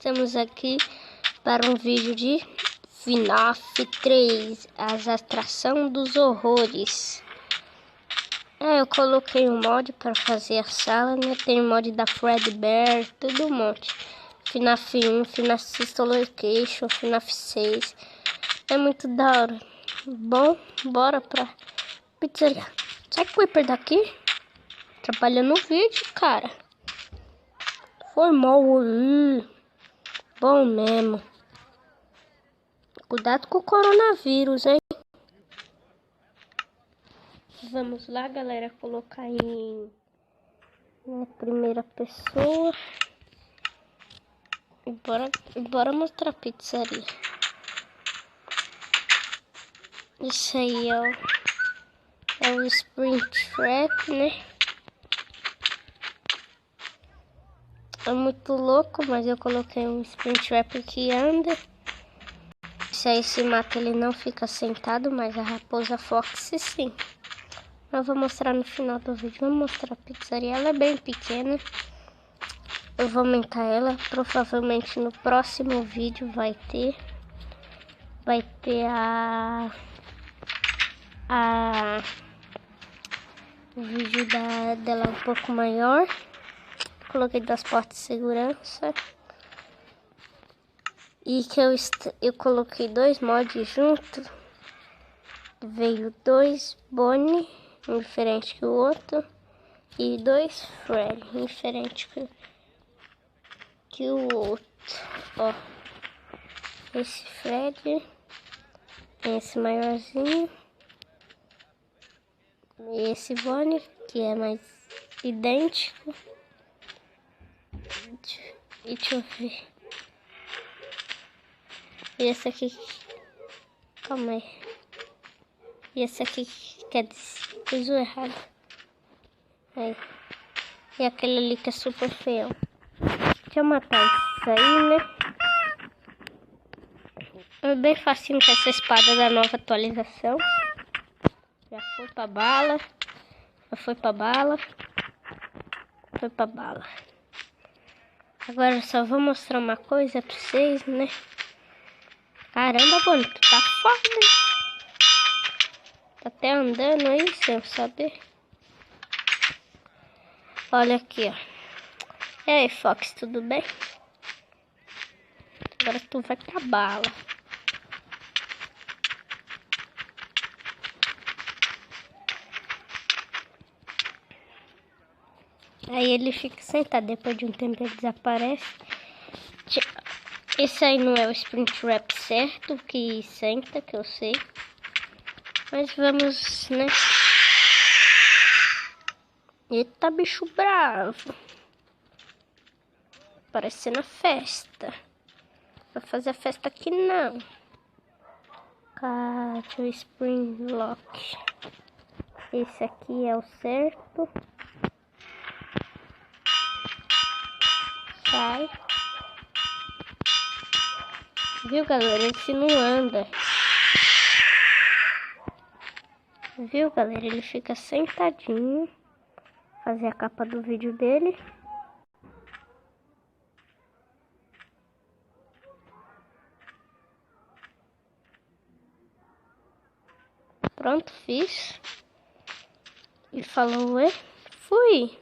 Estamos aqui para um vídeo de FNAF 3, as atrações dos horrores. Eu coloquei um mod para fazer a sala, né? Tem o mod da Fredbear, tudo um monte. FNAF 1, FNAF System Location, FNAF 6. É muito da hora. Bom, bora pra pizzaria. Sai Creeper daqui. Trabalhando no vídeo, cara. Foi mal. Bom mesmo. Cuidado com o coronavírus, hein? Vamos lá, galera, colocar em primeira pessoa. E bora mostrar a pizzaria. Isso aí é o Springtrap, né? É muito louco, mas eu coloquei um Springtrap que anda. Se aí se mata, ele não fica sentado, mas a Raposa Fox sim. Eu vou mostrar no final do vídeo. Vou mostrar a pizzaria. Ela é bem pequena. Eu vou aumentar ela. Provavelmente no próximo vídeo vai ter o vídeo dela um pouco maior. Coloquei 2 portas de segurança. E que eu coloquei 2 mods junto. Veio 2 Bonnie, um diferente que o outro. E 2 Freddy, um diferente que o outro. Ó. Esse Freddy. Esse maiorzinho. E esse Bonnie, que é mais idêntico. E deixa eu ver. E esse aqui. Calma aí. E esse aqui, quer dizer, fiz o errado. Aí. E aquele ali que é super feio. Deixa eu matar isso aí, né? É bem facinho com essa espada da nova atualização. Já foi pra bala. Já foi pra bala. Foi pra bala. Agora eu só vou mostrar uma coisa pra vocês, né? Caramba, Bonnie, tu tá foda, hein? Tá até andando aí, sem saber. Olha aqui, ó. E aí, Fox, tudo bem? Agora tu vai pra bala. Aí ele fica sentado, depois de um tempo ele desaparece. Esse aí não é o Springtrap certo, que senta, que eu sei. Mas vamos, né? Eita, bicho bravo. Parecendo a festa. Vai fazer a festa aqui não. Cadê o Spring Lock? Esse aqui é o certo. Sai. Viu, galera? Esse não anda. Viu, galera? Ele fica sentadinho. Fazer a capa do vídeo dele. Pronto, fiz. E falou, fui.